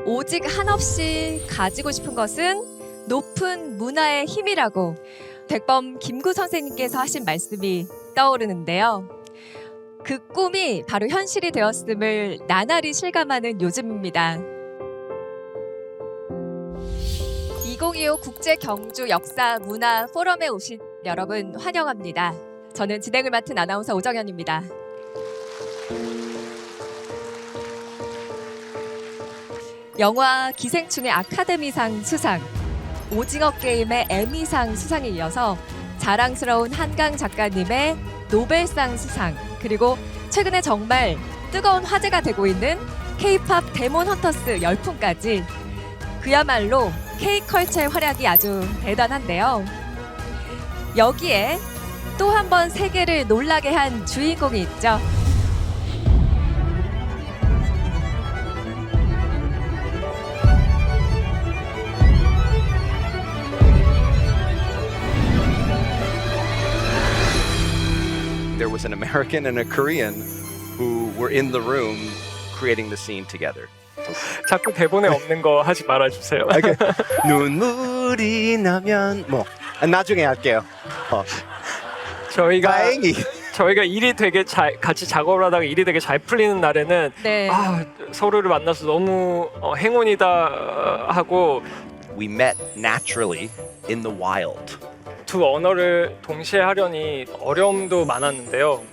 오직 한없이 가지고 싶은 것은 높은 문화의 힘이라고 백범 김구 선생님께서 하신 말씀이 떠오르는데요. 그 꿈이 바로 현실이 되었음을 나날이 실감하는 요즘입니다. 2025 국제 경주 역사 문화 포럼에 오신 여러분 환영합니다. 저는 진행을 맡은 아나운서 오정현입니다. 영화 기생충의 아카데미상 수상, 오징어 게임의 에미상 수상에 이어서 자랑스러운 한강 작가님의 노벨상 수상, 그리고 최근에 정말 뜨거운 화제가 되고 있는 K-팝 데몬 헌터스 열풍까지 그야말로 K-컬처의 활약이 아주 대단한데요. 여기에 또 한 번 세계를 놀라게 한 주인공이 있죠. There was an American and a Korean who were in the room creating the scene together. 자꾸 대본에 없는 거 하지 말아주세요. 눈물이 나면 뭐 나중에 할게요. 저희가 다행히 일이 되게 같이 작업을 하다가 일이 되게 잘 풀리는 날에는 네. 서로를 만나서 너무 행운이다 하고 we met naturally in the wild. 두 언어를 동시에 하려니 어려움도 많았는데요.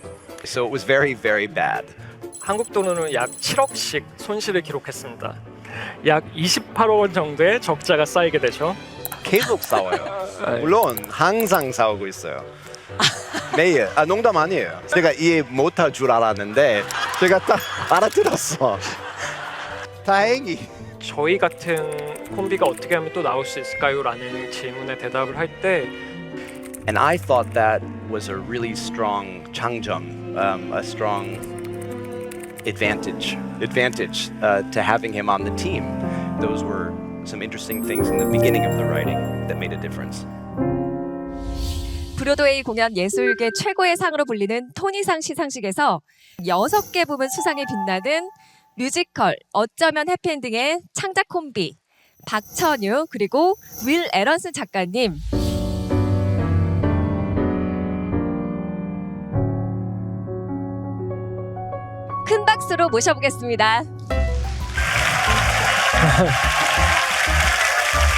So it was very, very bad. 한국 돈으로는 약 7억씩 손실을 기록했습니다. 약 28억 원 정도의 적자가 쌓이게 되죠. 계속 싸워요. 물론 항상 싸우고 있어요. 매일. 농담 아니에요. 제가 이해 못할 줄 알았는데 제가 딱 알아들었어. 다행히. 저희 같은 콤비가 어떻게 하면 또 나올 수 있을까요? 라는 질문에 대답을 할 때 And I thought that was a really strong 장점, a strong advantage to having him on the team. Those were some interesting things in the beginning of the writing that made a difference. 브로드웨이 공연 예술계 최고의 상으로 불리는 토니상 시상식에서 6개 부문 수상에 빛나는 뮤지컬 어쩌면 해피엔딩의 창작 콤비 박천유 그리고 윌 에런슨 작가님, 큰 박수로 모셔보겠습니다.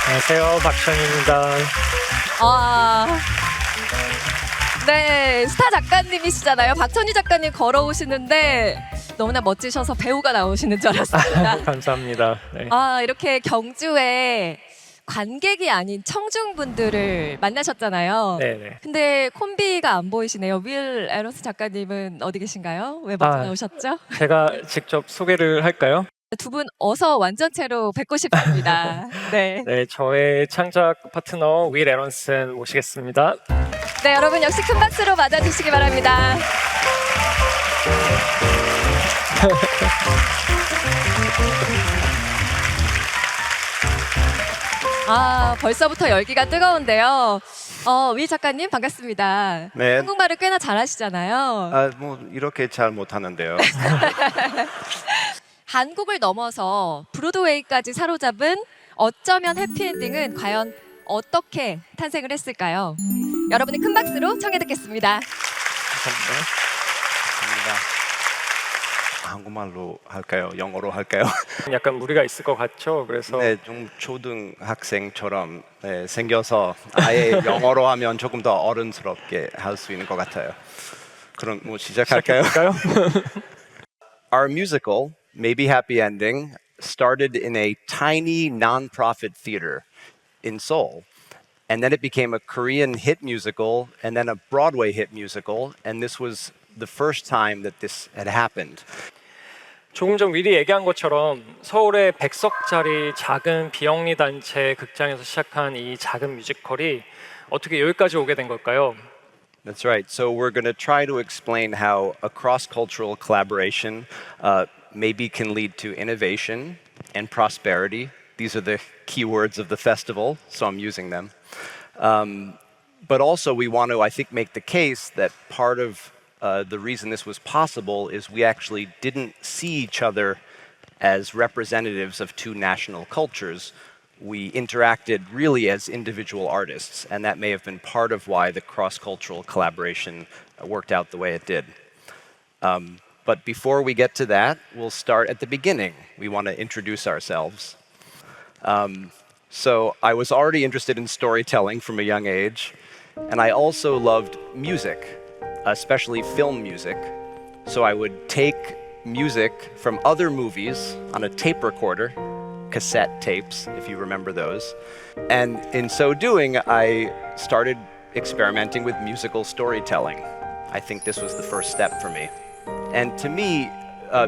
안녕하세요, 박천입니다. 네, 스타 작가님이시잖아요. 박천유 작가님 걸어오시는데 너무나 멋지셔서 배우가 나오시는 줄 알았습니다. 감사합니다. 네. 이렇게 경주에 관객이 아닌 청중분들을 만나셨잖아요. 네네. 근데 콤비가 안 보이시네요. 윌 에런슨 작가님은 어디 계신가요? 왜 먼저 나오셨죠? 제가 직접 소개를 할까요? 두 분 어서 완전체로 뵙고 싶습니다. 네. 네, 저의 창작 파트너 윌 에런슨 모시겠습니다. 네, 여러분 역시 큰 박수로 맞아주시기 바랍니다. 벌써부터 열기가 뜨거운데요. 윌 작가님 반갑습니다. 네. 한국말을 꽤나 잘하시잖아요. 뭐 이렇게 잘 못하는데요. 한국을 넘어서 브로드웨이까지 사로잡은 어쩌면 해피엔딩은 과연 어떻게 탄생을 했을까요? 여러분의 큰 박수로 청해 듣겠습니다. 감사합니다. 한국말로 할까요? 영어로 할까요? 약간 무리가 있을 것 같죠? 그래서 네, 좀 초등학생처럼 생겨서 아예 영어로 하면 조금 더 어른스럽게 할 수 있는 것 같아요. 그럼 뭐 시작할까요? 시작할까요? Our musical, Maybe Happy Ending, started in a tiny non-profit theater in Seoul. And then it became a Korean hit musical and then a Broadway hit musical. And this was the first time that this had happened. 조금 전 미리 얘기한 것처럼 서울의 100석짜리 작은 비영리 단체 극장에서 시작한 이 작은 뮤지컬이 어떻게 여기까지 오게 된 걸까요? That's right. So we're going to try to explain how a cross-cultural collaboration maybe can lead to innovation and prosperity. These are the key words of the festival, so I'm using them. But also we want to, I think, make the case that part of the reason this was possible is we actually didn't see each other as representatives of two national cultures. We interacted really as individual artists, and that may have been part of why the cross-cultural collaboration worked out the way it did. But before we get to that, we'll start at the beginning. We want to introduce ourselves. So I was already interested in storytelling from a young age, and I also loved music, especially film music. So I would take music from other movies on a tape recorder, cassette tapes, if you remember those. And in so doing, I started experimenting with musical storytelling. I think this was the first step for me. And to me,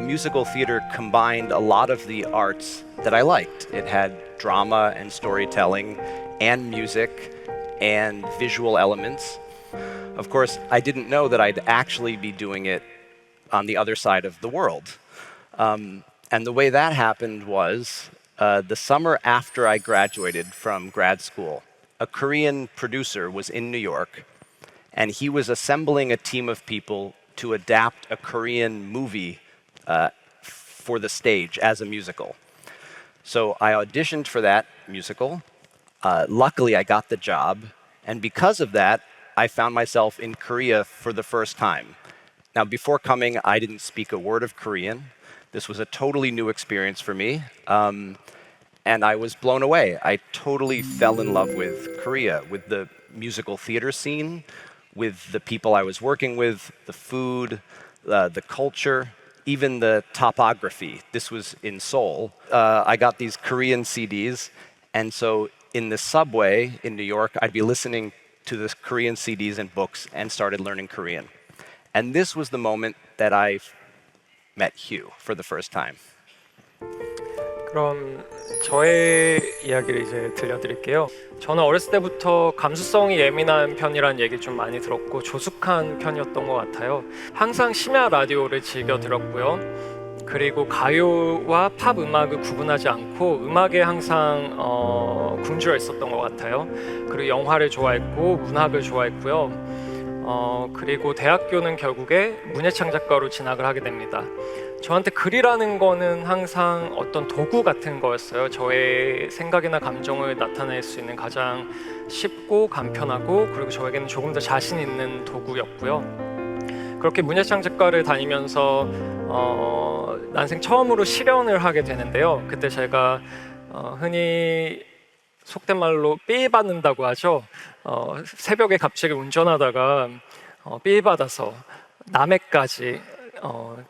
musical theater combined a lot of the arts that I liked. It had drama and storytelling and music and visual elements. Of course, I didn't know that I'd actually be doing it on the other side of the world. And the way that happened was the summer after I graduated from grad school, a Korean producer was in New York, and he was assembling a team of people to adapt a Korean movie for the stage as a musical. So I auditioned for that musical. Luckily, I got the job. And because of that, I found myself in Korea for the first time. Now, before coming, I didn't speak a word of Korean. This was a totally new experience for me. And I was blown away. I totally fell in love with Korea, with the musical theater scene, with the people I was working with, the food, the culture, even the topography. This was in Seoul. I got these Korean CDs, and so in the subway in New York, I'd be listening to the Korean CDs and books and started learning Korean. And this was the moment that I met Hugh for the first time. 그럼 저의 이야기를 이제 들려드릴게요. 저는 어렸을 때부터 감수성이 예민한 편이라는 얘기 좀 많이 들었고 조숙한 편이었던 것 같아요. 항상 심야 라디오를 즐겨 들었고요. 그리고 가요와 팝 음악을 구분하지 않고 음악에 항상 굶주려 있었던 것 같아요. 그리고 영화를 좋아했고 문학을 좋아했고요. 그리고 대학교는 결국에 문예창작과로 진학을 하게 됩니다. 저한테 글이라는 거는 항상 어떤 도구 같은 거였어요. 저의 생각이나 감정을 나타낼 수 있는 가장 쉽고 간편하고 그리고 저에게는 조금 더 자신 있는 도구였고요. 그렇게 문예창작과를 다니면서 난생 처음으로 실연을 하게 되는데요. 그때 제가 흔히 속된 말로 삐 받는다고 하죠. 새벽에 갑자기 운전하다가 삐 받아서 남해까지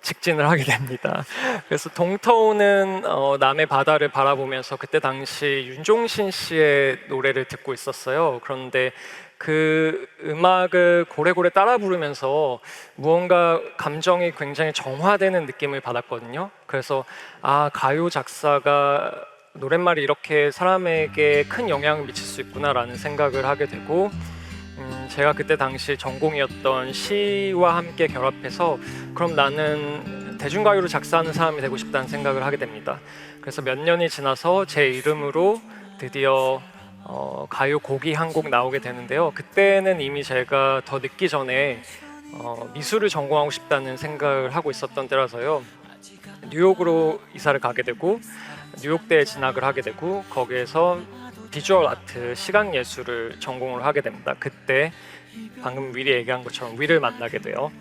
직진을 하게 됩니다. 그래서 동터우는 남해 바다를 바라보면서 그때 당시 윤종신 씨의 노래를 듣고 있었어요. 그런데 그 음악을 고래고래 따라 부르면서 무언가 감정이 굉장히 정화되는 느낌을 받았거든요. 그래서 가요 작사가 노랫말이 이렇게 사람에게 큰 영향을 미칠 수 있구나라는 생각을 하게 되고 제가 그때 당시 전공이었던 시와 함께 결합해서 그럼 나는 대중가요를 작사하는 사람이 되고 싶다는 생각을 하게 됩니다. 그래서 몇 년이 지나서 제 이름으로 드디어 가요 곡이 한 곡 나오게 되는데요. 그때는 이미 제가 더 늦기 전에 미술을 전공하고 싶다는 생각을 하고 있었던 때라서요. 뉴욕으로 이사를 가게 되고 뉴욕대에 진학을 하게 되고 거기에서 비주얼 아트, 시각 예술을 전공을 하게 됩니다. 그때 방금 위리 얘기한 것처럼 위를 만나게 돼요.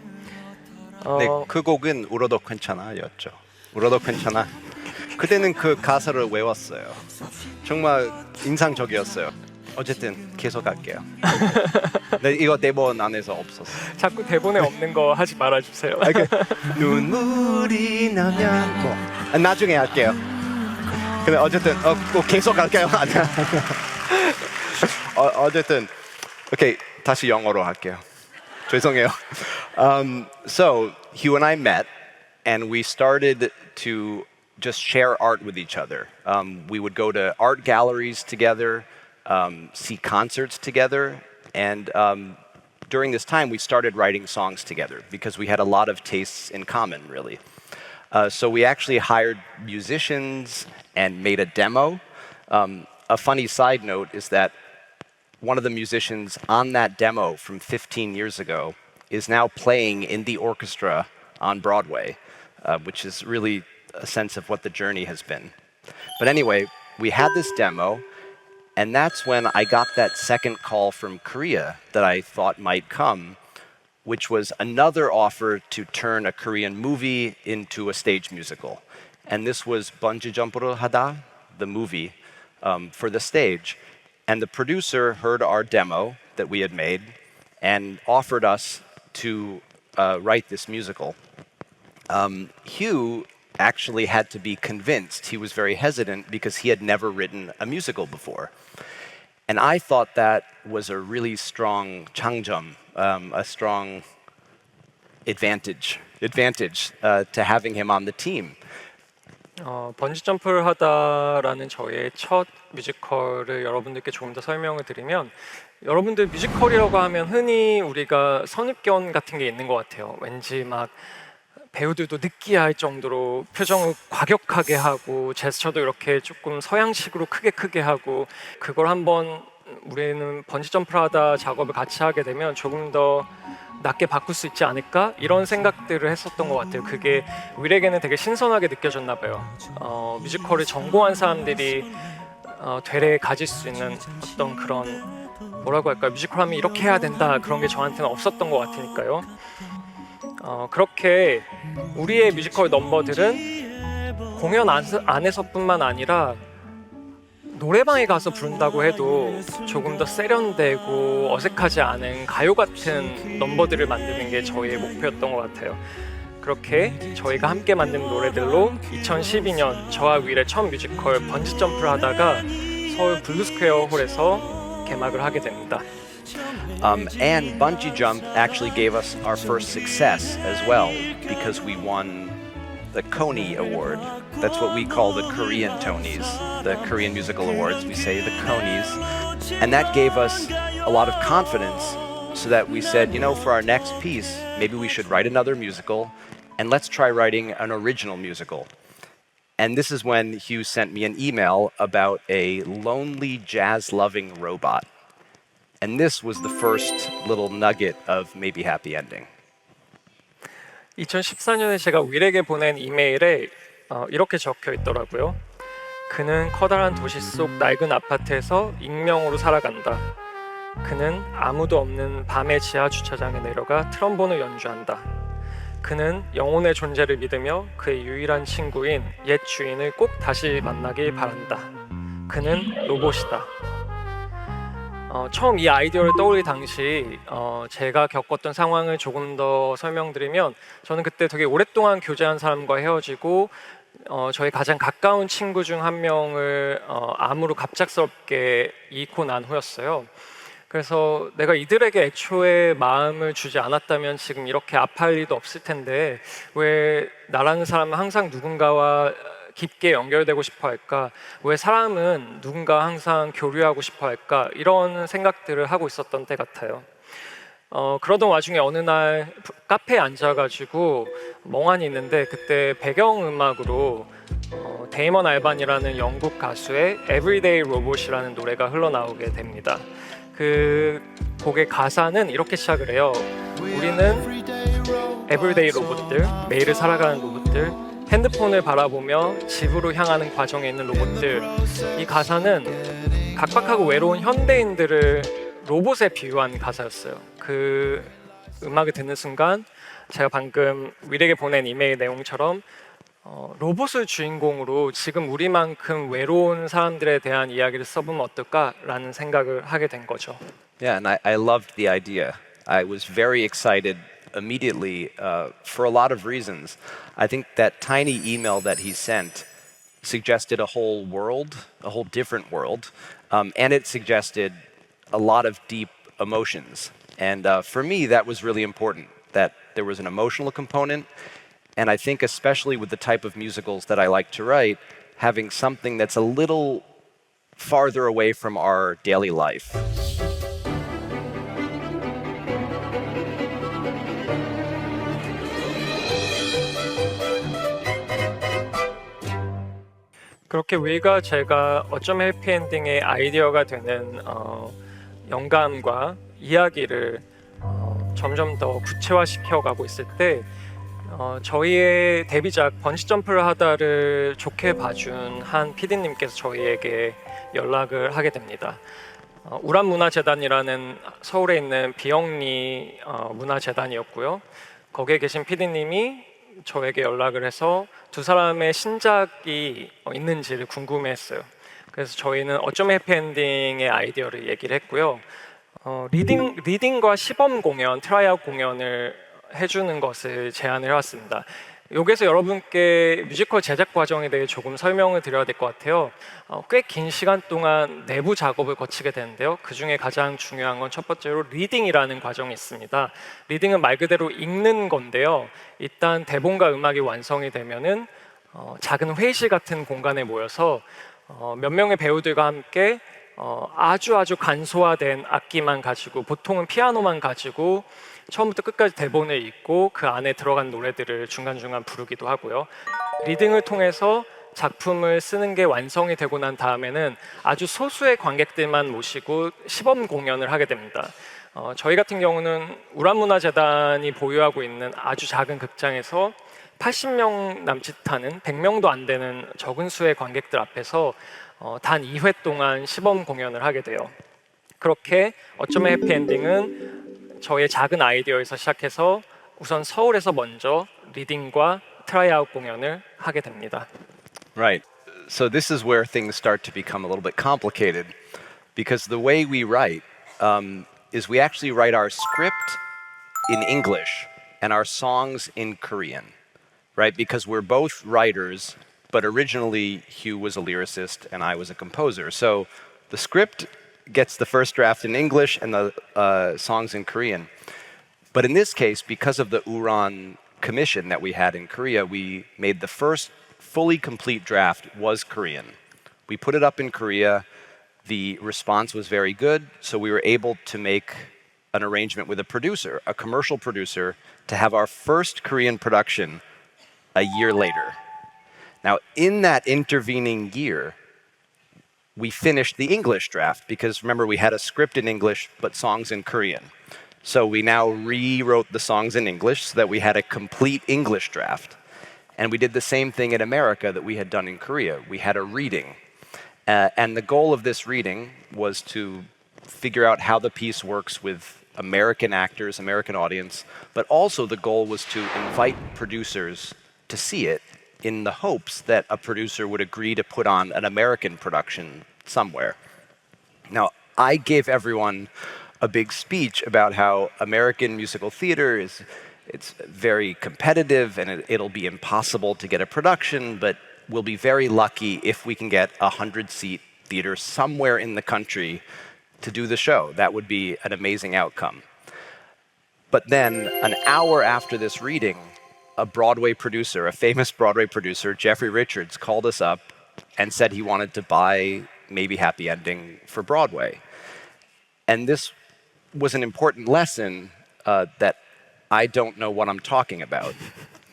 네, 그 곡은 울어도 괜찮아였죠. 울어도 괜찮아. 그때는 그 가사를 외웠어요. 정말 인상적이었어요. 어쨌든 계속 할게요. 네, 이거 대본 안에서 없었어요. 자꾸 대본에 없는 거 하지 말아주세요. 눈물이 나면 뭐 나중에 할게요. 근데 어쨌든 꼭 계속 할게요. 어쨌든 오케이 다시 영어로 할게요. 죄송해요. So Hugh and I met, and we started to just share art with each other. We would go to art galleries together, see concerts together, and during this time we started writing songs together because we had a lot of tastes in common, really. So we actually hired musicians and made a demo. A funny side note is that one of the musicians on that demo from 15 years ago is now playing in the orchestra on Broadway, which is really a sense of what the journey has been. But anyway, we had this demo, and that's when I got that second call from Korea that I thought might come, which was another offer to turn a Korean movie into a stage musical. And this was Bungee Jump으로 하다, the movie, for the stage. And the producer heard our demo that we had made and offered us to write this musical. Hugh actually had to be convinced. He was very hesitant because he had never written a musical before. And I thought that was a really strong 장점, a strong advantage to having him on the team. 번지 점프를 하다라는 저의 첫 뮤지컬을 여러분들께 조금 더 설명을 드리면, 여러분들 뮤지컬이라고 하면 흔히 우리가 선입견 같은 게 있는 것 같아요. 왠지 막 배우들도 느끼할 정도로 표정을 과격하게 하고 제스처도 이렇게 조금 서양식으로 크게 하고, 그걸 한번 우리는 번지 점프를 하다 작업을 같이 하게 되면 조금 더 낮게 바꿀 수 있지 않을까? 이런 생각들을 했었던 것 같아요. 그게 윌에게는 되게 신선하게 느껴졌나 봐요. 뮤지컬을 전공한 사람들이 되레 가질 수 있는 어떤 그런, 뭐라고 할까요? 뮤지컬 하면 이렇게 해야 된다, 그런 게 저한테는 없었던 것 같으니까요. 그렇게 우리의 뮤지컬 넘버들은 공연 안에서뿐만 아니라 노래방에 가서 부른다고 해도 조금 더 세련되고 어색하지 않은 가요 같은 넘버들을 만드는 게 저희의 목표였던 것 같아요. 그렇게 저희가 함께 만든 노래들로 2012년 저와 윌의 첫 뮤지컬 번지 점프를 하다가 서울 블루스퀘어 홀에서 개막을 하게 됩니다. And Bungee Jump actually gave us our first success as well, because we won the Kony Award. That's what we call the Korean Tonys, the Korean Musical Awards. We say the Konys. And that gave us a lot of confidence, so that we said, you know, for our next piece, maybe we should write another musical, and let's try writing an original musical. And this is when Hugh sent me an email about a lonely, jazz-loving robot. And this was the first little nugget of maybe happy ending. 2014년에 제가 윌에게 보낸 이메일에 이렇게 적혀 있더라고요. 그는 커다란 도시 속 낡은 아파트에서 익명으로 살아간다. 그는 아무도 없는 밤의 지하 주차장에 내려가 트럼본을 연주한다. 그는 영혼의 존재를 믿으며 그의 유일한 친구인 옛 주인을 꼭 다시 만나길 바란다. 그는 로봇이다. 처음 이 아이디어를 떠올릴 당시 제가 겪었던 상황을 조금 더 설명드리면, 저는 그때 되게 오랫동안 교제한 사람과 헤어지고 저희 가장 가까운 친구 중 한 명을 암으로 갑작스럽게 잃고 난 후였어요. 그래서 내가 이들에게 애초에 마음을 주지 않았다면 지금 이렇게 아파할 일도 없을 텐데 왜 나라는 사람은 항상 누군가와 깊게 연결되고 싶어 할까? 왜 사람은 누군가 항상 교류하고 싶어 할까? 이런 생각들을 하고 있었던 때 같아요. 그러던 와중에 어느 날 카페에 앉아가지고 멍하니 있는데, 그때 배경음악으로 데이먼 알반이라는 영국 가수의 Everyday Robot이라는 노래가 흘러나오게 됩니다. 그 곡의 가사는 이렇게 시작을 해요. 우리는 Everyday 로봇들, 매일을 살아가는 로봇들, 핸드폰을 바라보며 집으로 향하는 과정에 있는 로봇들. 이 가사는 각박하고 외로운 현대인들을 로봇에 비유한 가사였어요. 그 음악을 듣는 순간 제가 방금 윌에게 보낸 이메일 내용처럼 로봇을 주인공으로 지금 우리만큼 외로운 사람들에 대한 이야기를 써보면 어떨까라는 생각을 하게 된 거죠. Yeah, and I loved the idea. I was very excited immediately for a lot of reasons. I think that tiny email that he sent suggested a whole world, a whole different world, and it suggested a lot of deep emotions. And for me, that was really important, that there was an emotional component. And I think especially with the type of musicals that I like to write, having something that's a little farther away from our daily life. 그렇게 윌과 제가 어쩜 해피엔딩의 아이디어가 되는 영감과 이야기를 점점 더 구체화시켜가고 있을 때 저희의 데뷔작 번지점프를 하다를 좋게 봐준 한 PD님께서 저희에게 연락을 하게 됩니다. 우란문화재단이라는 서울에 있는 비영리 문화재단이었고요. 거기에 계신 PD님이 저에게 연락을 해서 두 사람의 신작이 있는지를 궁금해했어요. 그래서 저희는 어쩜 해피엔딩의 아이디어를 얘기를 했고요. 리딩과 시범 공연, 트라이아웃 공연을 해주는 것을 제안을 해왔습니다. 여기서 여러분께 뮤지컬 제작 과정에 대해 조금 설명을 드려야 될 것 같아요. 꽤 긴 시간 동안 내부 작업을 거치게 되는데요. 그 중에 가장 중요한 건 첫 번째로 리딩이라는 과정이 있습니다. 리딩은 말 그대로 읽는 건데요. 일단 대본과 음악이 완성이 되면은 작은 회의실 같은 공간에 모여서 몇 명의 배우들과 함께 아주 간소화된 악기만 가지고, 보통은 피아노만 가지고 처음부터 끝까지 대본을 읽고 그 안에 들어간 노래들을 중간중간 부르기도 하고요. 리딩을 통해서 작품을 쓰는 게 완성이 되고 난 다음에는 아주 소수의 관객들만 모시고 시범 공연을 하게 됩니다. 저희 같은 경우는 우란문화재단이 보유하고 있는 아주 작은 극장에서 80명 남짓하는 100명도 안 되는 적은 수의 관객들 앞에서 단 2회 동안 시범 공연을 하게 돼요. 그렇게 어쩌면 해피엔딩은 저의 작은 아이디어에서 시작해서 우선 서울에서 먼저 리딩과 트라이아웃 공연을 하게 됩니다. Right. So this is where things start to become a little bit complicated because the way we write is we actually write our script in English and our songs in Korean, right? Because we're both writers, but originally Hugh was a lyricist and I was a composer. So the script gets the first draft in English and the songs in Korean. But in this case, because of the Uran commission that we had in Korea, we made the first fully complete draft was Korean. We put it up in Korea. The response was very good, so we were able to make an arrangement with a producer, a commercial producer, to have our first Korean production a year later. Now, in that intervening year, we finished the English draft because remember we had a script in English but songs in Korean. So we now rewrote the songs in English so that we had a complete English draft. And we did the same thing in America that we had done in Korea. We had a reading. And the goal of this reading was to figure out how the piece works with American actors, American audience, but also the goal was to invite producers to see it in the hopes that a producer would agree to put on an American production somewhere. Now, I gave everyone a big speech about how American musical theater it's very competitive and it'll be impossible to get a production, but we'll be very lucky if we can get a 100-seat theater somewhere in the country to do the show. That would be an amazing outcome. But then, an hour after this reading, a Broadway producer, a famous Broadway producer, Jeffrey Richards, called us up and said he wanted to buy Maybe Happy Ending for Broadway. And this was an important lesson that I don't know what I'm talking about,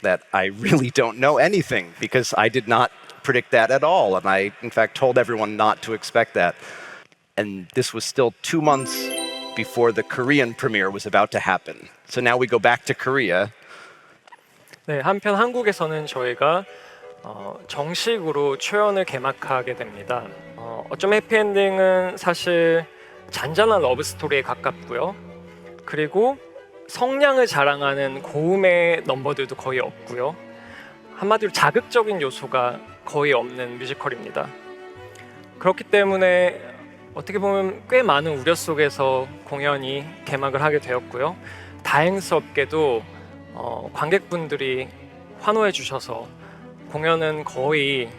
that I really don't know anything because I did not predict that at all. And I, in fact, told everyone not to expect that. And this was still 2 months before the Korean premiere was about to happen. So now we go back to Korea. 네, 한편 한국에서는 저희가 정식으로 초연을 개막하게 됩니다. 어쩜 해피엔딩은 사실 잔잔한 러브 스토리에 가깝고요. 그리고 성량을 자랑하는 고음의 넘버들도 거의 없고요. 한마디로 자극적인 요소가 거의 없는 뮤지컬입니다. 그렇기 때문에 어떻게 보면 꽤 많은 우려 속에서 공연이 개막을 하게 되었고요. 다행스럽게도 관객분들이 환호해 주셔서 공연은 거의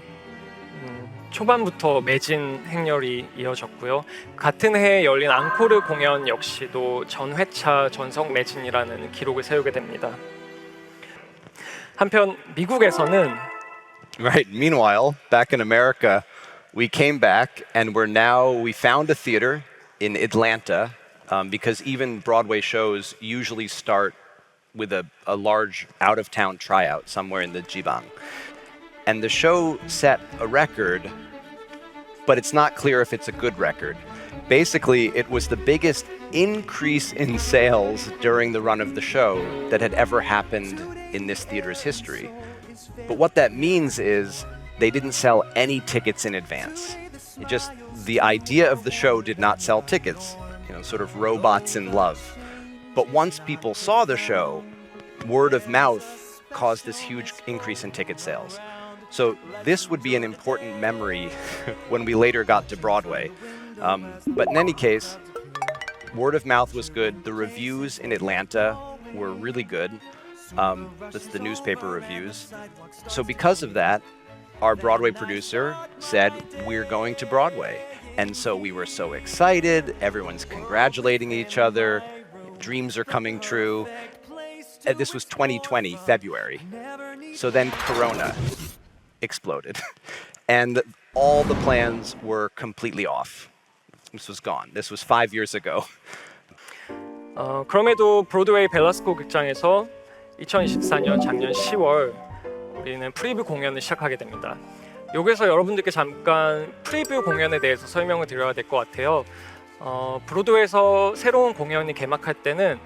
초반부터 매진 행렬이 이어졌고요. 같은 해에 열린 앙코르 공연 역시도 전 회차 전석 매진이라는 기록을 세우게 됩니다. 한편 미국에서는 Right. Meanwhile, back in America, we came back and we found a theater in Atlanta because even Broadway shows usually start with a large out-of-town tryout somewhere in the Jibang. And the show set a record, but it's not clear if it's a good record. Basically, it was the biggest increase in sales during the run of the show that had ever happened in this theater's history. But what that means is they didn't sell any tickets in advance. The idea of the show did not sell tickets, sort of robots in love. But once people saw the show, word of mouth caused this huge increase in ticket sales. So this would be an important memory when we later got to Broadway. But in any case, word of mouth was good. The reviews in Atlanta were really good. That's the newspaper reviews. So because of that, our Broadway producer said, we're going to Broadway. And so we were so excited. Everyone's congratulating each other. Dreams are coming true. And this was 2020, February. So then Corona exploded. And all the plans were completely off. This was gone. This was 5 years ago. 그럼에도 브로드웨이 벨라스코 극장에서 2024년 작년 10월 우리는 프리뷰 공연을 시작하게 됩니다. 여기서 여러분들께 잠깐 프리뷰 공연에 대해서 설명을 드려야 될 것 같아요. 브로드웨이에서 새로운 공연이 개막할 때는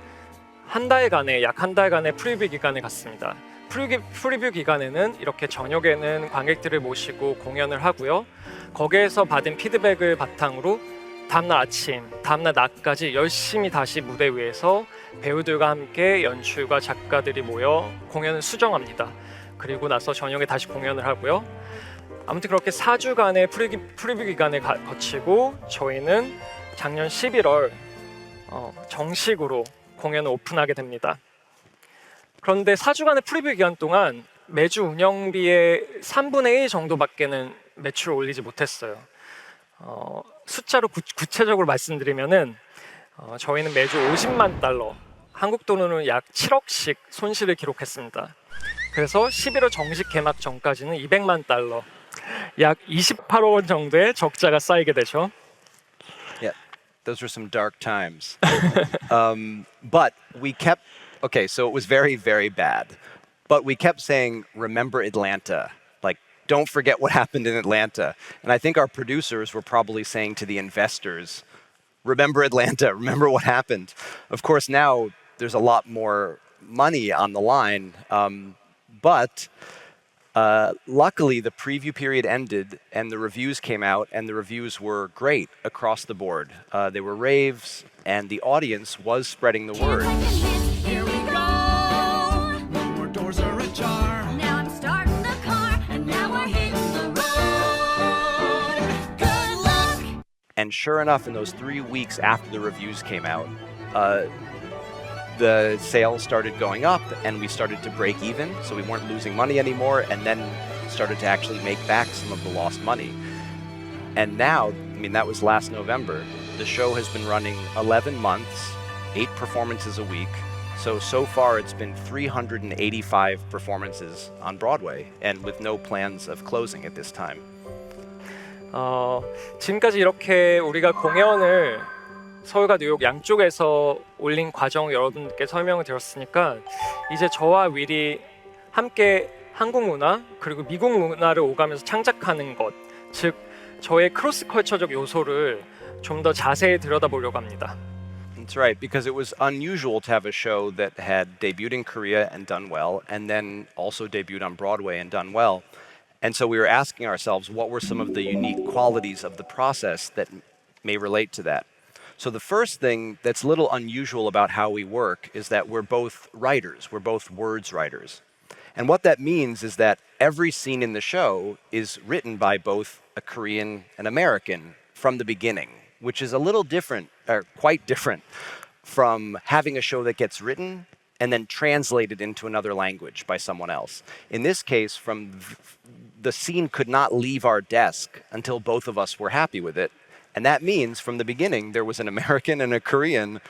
약 한 달간의 프리뷰 기간을 갖습니다. 프리뷰 기간에는 이렇게 저녁에는 관객들을 모시고 공연을 하고요. 거기에서 받은 피드백을 바탕으로 다음날 아침, 다음날 낮까지 열심히 다시 무대 위에서 배우들과 함께 연출과 작가들이 모여 공연을 수정합니다. 그리고 나서 저녁에 다시 공연을 하고요. 아무튼 그렇게 4주간의 프리뷰 기간을 거치고 저희는 작년 11월 정식으로 공연을 오픈하게 됩니다. 그런데 4주간의 프리뷰 기간 동안 매주 운영비의 3분의 1 정도밖에는 매출을 올리지 못했어요. 숫자로 구체적으로 말씀드리면은 저희는 매주 50만 달러, 한국 돈으로 약 7억씩 손실을 기록했습니다. 그래서 11월 정식 개막 전까지는 200만 달러, 약 28억 원 정도의 적자가 쌓이게 되죠. Yeah, those were some dark times. But we kept, okay, so it was very, very bad. But we kept saying, remember Atlanta. Like, don't forget what happened in Atlanta. And I think our producers were probably saying to the investors, remember Atlanta, remember what happened. Of course, now there's a lot more money on the line. But luckily, the preview period ended and the reviews came out, and the reviews were great across the board. They were raves, and the audience was spreading the word. Here we go. No more doors are ajar. Now I'm starting the car, and now we're hitting the road. Good luck. And sure enough, in those 3 weeks after the reviews came out, the sales started going up and we started to break even, so we weren't losing money anymore, and then started to actually make back some of the lost money. And now, that was last November, the show has been running 11 months, 8 performances a week. So far it's been 385 performances on Broadway, and with no plans of closing at this time. 지금까지 이렇게 우리가 공연을 서울과 뉴욕 양쪽에서 올린 과정 여러분께 설명을 드렸으니까 이제 저와 윌이 함께 한국 문화 그리고 미국 문화를 오가면서 창작하는 것, 즉 저의 크로스 컬처적 요소를 좀 더 자세히 들여다보려고 합니다. That's right, because it was unusual to have a show that had debuted in Korea and done well, and then also debuted on Broadway and done well. And so we were asking ourselves, what were some of the unique qualities of the process that may relate to that? So the first thing that's a little unusual about how we work is that we're both writers. We're both words writers. And what that means is that every scene in the show is written by both a Korean and American from the beginning, which is a little different, or quite different, from having a show that gets written and then translated into another language by someone else. In this case, the scene could not leave our desk until both of us were happy with it. And that means from the beginning, there was an American and a Korean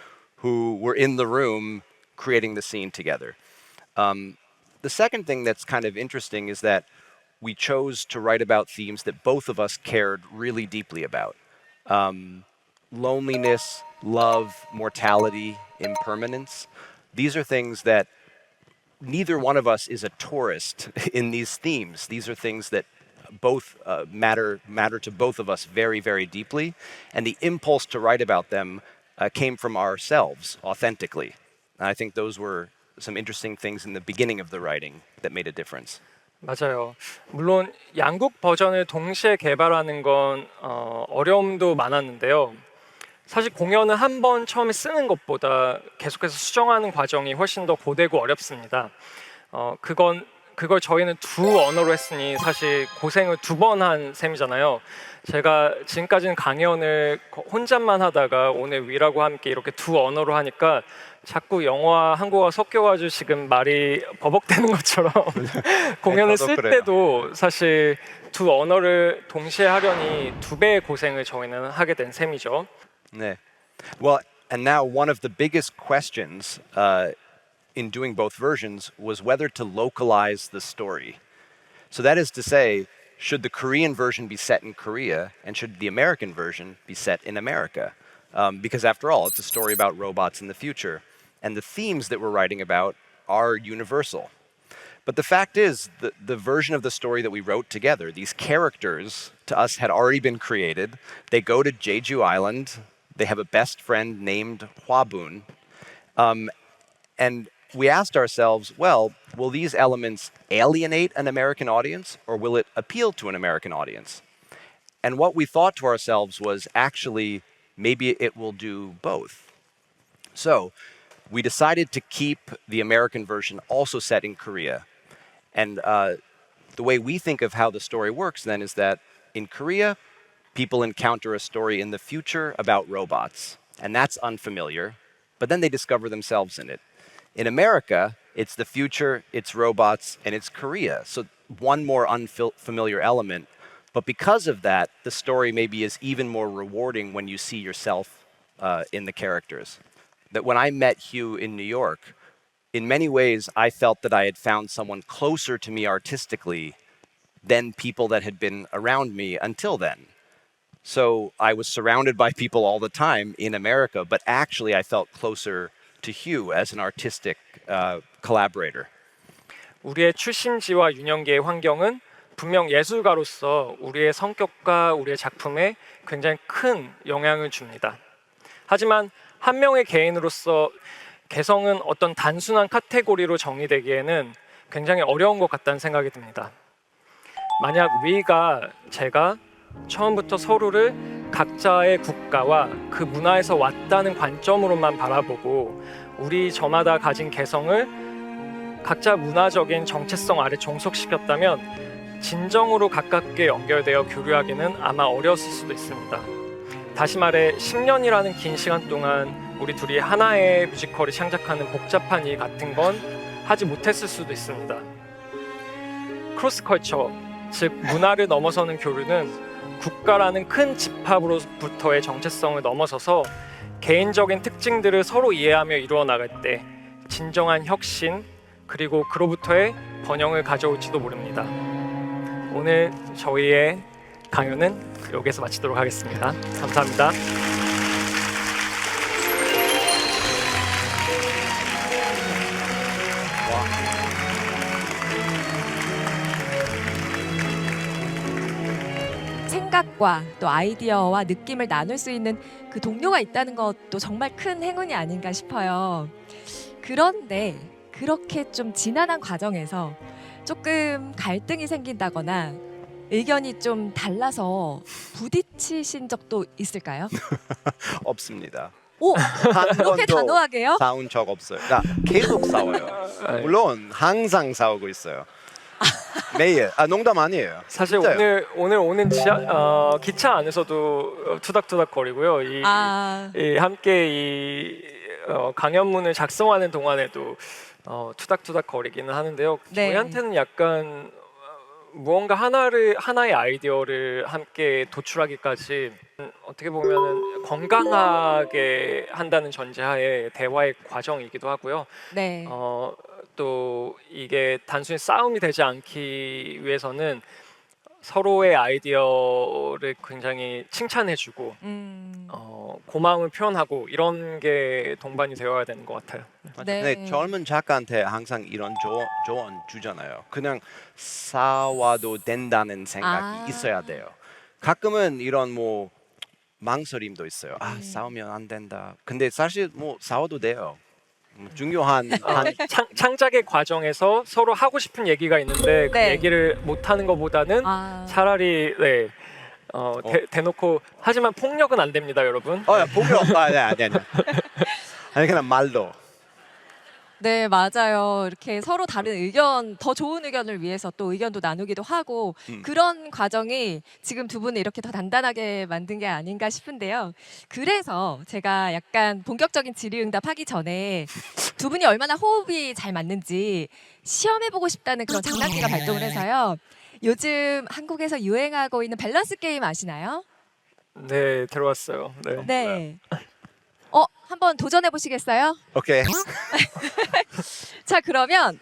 who were in the room creating the scene together. The second thing that's kind of interesting is that we chose to write about themes that both of us cared really deeply about. Loneliness, love, mortality, impermanence. These are things that neither one of us is a tourist in these themes. These are things that both matter to both of us very, very deeply. And the impulse to write about them came from ourselves authentically. And I think those were some interesting things in the beginning of the writing that made a difference. 맞아요. 물론 양국 버전을 동시에 개발하는 건 어려움도 많았는데요. 사실 공연은 한 번 처음에 쓰는 것보다 계속해서 수정하는 과정이 훨씬 더 고되고 어렵습니다. 그걸 저희는 두 언어로 했으니 사실 고생을 두 번 한 셈이잖아요. 제가 지금까지는 강연을 혼잣만 하다가 오늘 위라고 함께 이렇게 두 언어로 하니까 자꾸 영어와 한국어가 섞여가지고 지금 말이 버벅대는 것처럼 공연을 저도 쓸 그래요. 때도 사실 두 언어를 동시에 하려니 두 배의 고생을 저희는 하게 된 셈이죠. Yeah. Well, and now one of the biggest questions in doing both versions was whether to localize the story. So that is to say, should the Korean version be set in Korea and should the American version be set in America? Because after all, it's a story about robots in the future. And the themes that we're writing about are universal. But the fact is, the version of the story that we wrote together, these characters to us had already been created. They go to Jeju Island. They have a best friend named Hwabun. And we asked ourselves, well, will these elements alienate an American audience or will it appeal to an American audience? And what we thought to ourselves was actually maybe it will do both. So we decided to keep the American version also set in Korea. And the way we think of how the story works then is that in Korea, people encounter a story in the future about robots, and that's unfamiliar, but then they discover themselves in it. In America, it's the future, it's robots, and it's Korea. So one more unfamiliar element. But because of that, the story maybe is even more rewarding when you see yourself in the characters. That when I met Hugh in New York, in many ways, I felt that I had found someone closer to me artistically than people that had been around me until then. So I was surrounded by people all the time in America, but actually I felt closer to Hugh as an artistic collaborator. 우리의 출신지와 유년기의 환경은 분명 예술가로서 우리의 성격과 우리의 작품에 굉장히 큰 영향을 줍니다. 하지만 한 명의 개인으로서 개성은 어떤 단순한 카테고리로 정의되기에는 굉장히 어려운 것 같다는 생각이 듭니다. 만약 위가 제가 처음부터 서로를 각자의 국가와 그 문화에서 왔다는 관점으로만 바라보고 우리 저마다 가진 개성을 각자 문화적인 정체성 아래 종속시켰다면 진정으로 가깝게 연결되어 교류하기는 아마 어려웠을 수도 있습니다. 다시 말해 10년이라는 긴 시간 동안 우리 둘이 하나의 뮤지컬을 창작하는 복잡한 일 같은 건 하지 못했을 수도 있습니다. 크로스컬처, 즉 문화를 넘어서는 교류는 국가라는 큰 집합으로부터의 정체성을 넘어서서 개인적인 특징들을 서로 이해하며 이루어 나갈 때 진정한 혁신 그리고 그로부터의 번영을 가져올지도 모릅니다. 오늘 저희의 강연은 여기서 마치도록 하겠습니다. 감사합니다. 생각과 또 아이디어와 느낌을 나눌 수 있는 그 동료가 있다는 것도 정말 큰 행운이 아닌가 싶어요. 그런데 그렇게 좀 지난한 과정에서 조금 갈등이 생긴다거나 의견이 좀 달라서 부딪히신 적도 있을까요? 없습니다. 오, 한 그렇게 번도 단호하게요? 싸운 적 없어요. 계속 싸워요. 물론 항상 싸우고 있어요. 매일. 농담 아니에요. 사실 진짜요. 오늘 오는 기차 안에서도 투닥투닥 거리고요. 이 함께 강연문을 작성하는 동안에도 투닥투닥 거리기는 하는데요. 네. 저희한테는 약간 무언가 하나의 아이디어를 함께 도출하기까지 어떻게 보면은 건강하게 한다는 전제하에 대화의 과정이기도 하고요. 네. 또 이게 단순히 싸움이 되지 않기 위해서는 서로의 아이디어를 굉장히 칭찬해주고 고마움을 표현하고 이런 게 동반이 되어야 되는 것 같아요. 네. 네, 젊은 작가한테 항상 이런 조언 주잖아요. 그냥 싸워도 된다는 생각이 있어야 돼요. 가끔은 이런 망설임도 있어요. 아 싸우면 안 된다. 근데 사실 뭐 싸워도 돼요. 중요한 한 창작의 과정에서 서로 하고 싶은 얘기가 있는데 그 네. 얘기를 못 하는 것보다는 아, 차라리 대놓고 하지만 폭력은 안 됩니다, 여러분. 야, 폭력 아니. 아니 그냥 말로. 네, 맞아요. 이렇게 서로 다른 의견, 더 좋은 의견을 위해서 또 의견도 나누기도 하고 그런 과정이 지금 두 분을 이렇게 더 단단하게 만든 게 아닌가 싶은데요. 그래서 제가 약간 본격적인 질의응답 하기 전에 두 분이 얼마나 호흡이 잘 맞는지 시험해보고 싶다는 그런 장난기가 발동을 해서요. 요즘 한국에서 유행하고 있는 밸런스 게임 아시나요? 네, 들어왔어요. 네. 네. 한번 도전해 보시겠어요? 오케이. 자, 그러면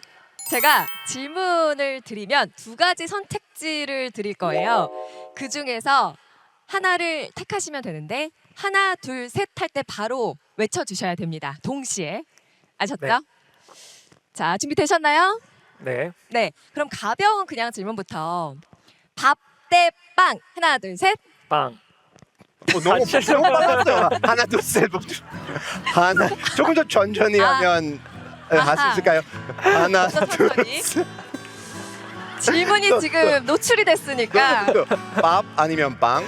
제가 질문을 드리면 두 가지 선택지를 드릴 거예요. 그 중에서 하나를 택하시면 되는데 하나, 둘, 셋 할 때 바로 외쳐주셔야 됩니다. 동시에. 아셨죠? 네. 자, 준비되셨나요? 네. 네. 그럼 가벼운 그냥 질문부터. 밥 대 빵. 하나, 둘, 셋. 빵. 너무 빨랐어요. 하나 둘 셋. 하나 조금 더 천천히 아. 하면 할 수 아하. 있을까요? 하나 더 둘 천천히. 셋. 질문이 지금 노출이 됐으니까 밥 아니면 빵?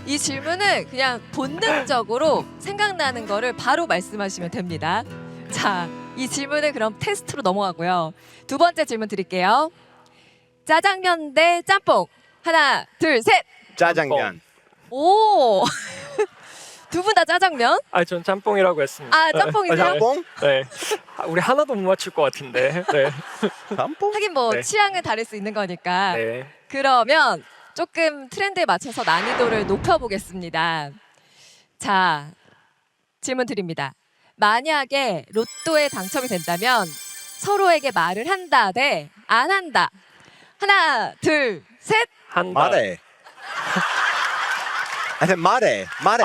이 질문은 그냥 본능적으로 생각나는 거를 바로 말씀하시면 됩니다. 자, 이 질문은 그럼 테스트로 넘어가고요. 두 번째 질문 드릴게요. 짜장면 대 짬뽕. 하나, 둘, 셋. 짜장면. 오. 두 분 다 짜장면? 전 짬뽕이라고 했습니다. 아, 짬뽕이세요? 짬뽕? 네. 우리 하나도 못 맞출 것 같은데. 네. 짬뽕? 하긴 뭐 네. 취향은 다를 수 있는 거니까. 네. 그러면 조금 트렌드에 맞춰서 난이도를 높여보겠습니다. 자, 질문 드립니다. 만약에 로또에 당첨이 된다면 서로에게 말을 한다 대 안 한다. 하나, 둘, 셋. 한다. 말해. 아니 말해. 말해.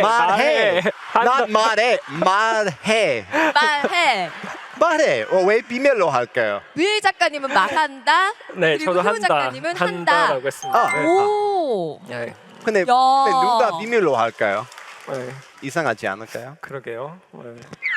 말해. 한다. 난 말해. 말해. 말해. 말해. 왜 비밀로 할까요? 윌 작가님은 말한다. 네, 그리고 저도 효은 한다. 작가님은 한다. 한다라고 했습니다. 아. 네. 오. 네. 근데 야. 누가 비밀로 할까요? 네. 이상하지 않을까요? 그러게요. 네.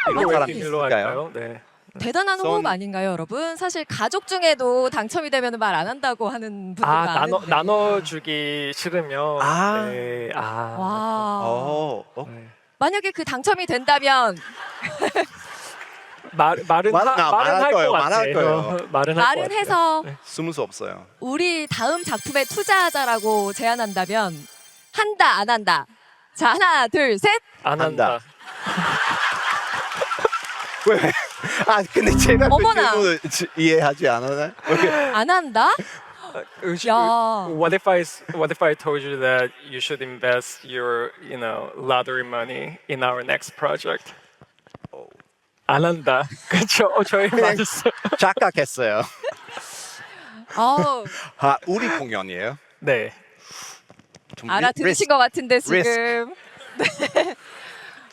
이런 이거 왜 사람이 비밀로 있을까요? 할까요? 네. 대단한 선- 호흡 아닌가요, 여러분? 사실 가족 중에도 당첨이 되면 말 안 한다고 하는 분들 많은데. 나눠주기 싫으면. 아. 네. 와. 네. 만약에 그 당첨이 된다면 말은 말할 할 거예요. 것 같아. 말할 거예요. 말은 할 것 말은 같아요. 해서 숨을 수 없어요. 우리 다음 작품에 투자하자라고 제안한다면 한다 안 한다. 자, 하나, 둘, 셋. 안 한다. 한다. 왜? 근데 제가 그 어머나. 질문을 이해하지 않았나요? 안 한다? 야. What if I told you that you should invest your, lottery money in our next project? 안 한다. 그렇죠. 저희 그냥- 맞았어요. 착각했어요. 어우, 우리 공연이에요? 네. 좀 알아들으신 것 같은데 지금. 네.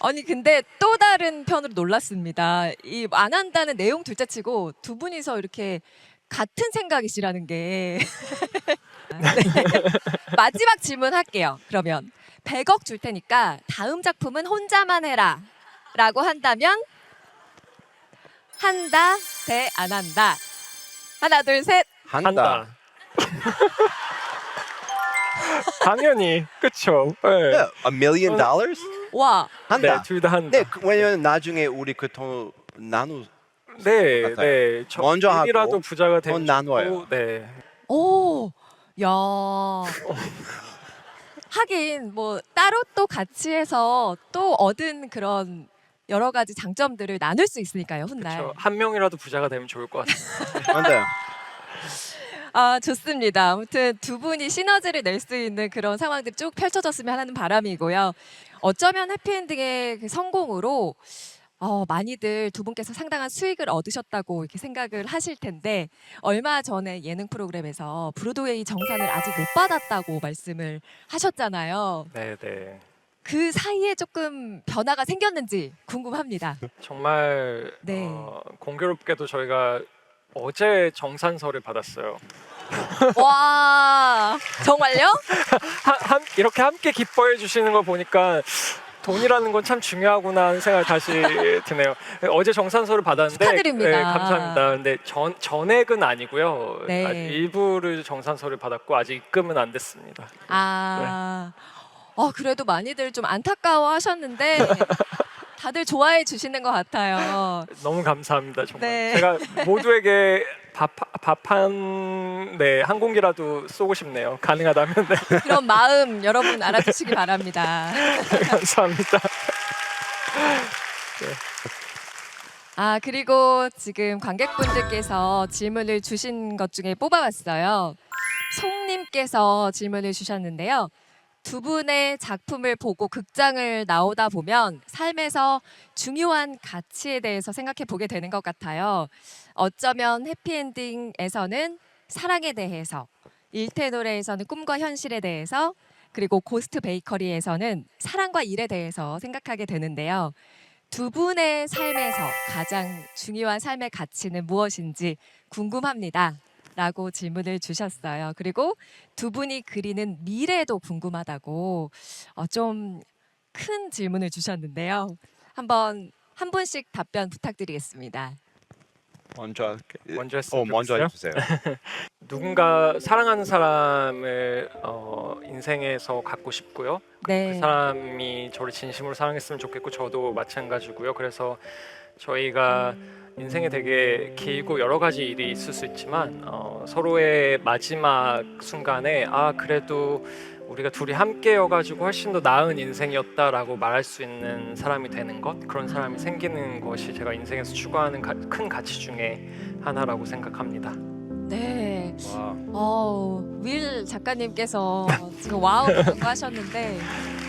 아니 근데 또 다른 편으로 놀랐습니다. 이 안 한다는 내용 둘째치고 두 분이서 이렇게 같은 생각이시라는 게. 네. 마지막 질문 할게요. 그러면 100억 줄 테니까 다음 작품은 혼자만 해라라고 한다면 한다 대 안 한다. 하나 둘 셋. 한다. 당연히 그렇죠. 네. Yeah, $1 million? 와. 한다. 네, 둘 다 한다. 네, 왜냐면 나중에 우리 그 돈 나누. 네, 같아요. 네. 먼저 하고 이라도 부자가 되면 돈 나눠요. 좋고, 네. 오, 야. 하긴 뭐 따로 또 같이 해서 또 얻은 그런 여러 가지 장점들을 나눌 수 있으니까요, 훗날. 그렇죠. 한 명이라도 부자가 되면 좋을 것 같아요. 맞아요. 아, 좋습니다. 아무튼 두 분이 시너지를 낼 수 있는 그런 상황들이 쭉 펼쳐졌으면 하는 바람이고요. 어쩌면 해피엔딩의 그 성공으로 많이들 두 분께서 상당한 수익을 얻으셨다고 이렇게 생각을 하실 텐데 얼마 전에 예능 프로그램에서 브로드웨이 정산을 아직 못 받았다고 말씀을 하셨잖아요. 네, 네. 그 사이에 조금 변화가 생겼는지 궁금합니다. 정말 네. 공교롭게도 저희가 어제 정산서를 받았어요. 와, 정말요? 이렇게 함께 기뻐해 주시는 거 보니까 돈이라는 건 참 중요하구나 하는 생각이 다시 드네요. 어제 정산서를 받았는데 축하드립니다. 네, 감사합니다. 근데 전액은 아니고요. 네. 아직 일부를 정산서를 받았고 아직 입금은 안 됐습니다. 아, 그래도 많이들 좀 안타까워하셨는데 다들 좋아해 주시는 것 같아요. 너무 감사합니다. 정말 네. 제가 모두에게 한 공기라도 쏘고 싶네요. 가능하다면 네. 그런 마음 여러분 알아주시기 바랍니다. 감사합니다. 그리고 지금 관객분들께서 질문을 주신 것 중에 뽑아왔어요. 송님께서 질문을 주셨는데요. 두 분의 작품을 보고 극장을 나오다 보면 삶에서 중요한 가치에 대해서 생각해 보게 되는 것 같아요. 어쩌면 해피엔딩에서는 사랑에 대해서, 일테노레에서는 꿈과 현실에 대해서, 그리고 고스트 베이커리에서는 사랑과 일에 대해서 생각하게 되는데요. 두 분의 삶에서 가장 중요한 삶의 가치는 무엇인지 궁금합니다. 라고 질문을 주셨어요. 그리고 두 분이 그리는 미래도 궁금하다고 좀 큰 질문을 주셨는데요. 한번 한 분씩 답변 부탁드리겠습니다. 먼저 먼저 했으면 먼저 좋겠어요. 해주세요. 누군가 사랑하는 사람을 인생에서 갖고 싶고요. 그 네. 사람이 저를 진심으로 사랑했으면 좋겠고 저도 마찬가지고요. 그래서 저희가 인생에 되게 길고 여러 가지 일이 있을 수 있지만 서로의 마지막 순간에 그래도 우리가 둘이 함께여가지고 훨씬 더 나은 인생이었다라고 말할 수 있는 사람이 되는 것, 그런 사람이 생기는 것이 제가 인생에서 추구하는 큰 가치 중에 하나라고 생각합니다. 네. 와. 윌 작가님께서 지금 와우라고 하셨는데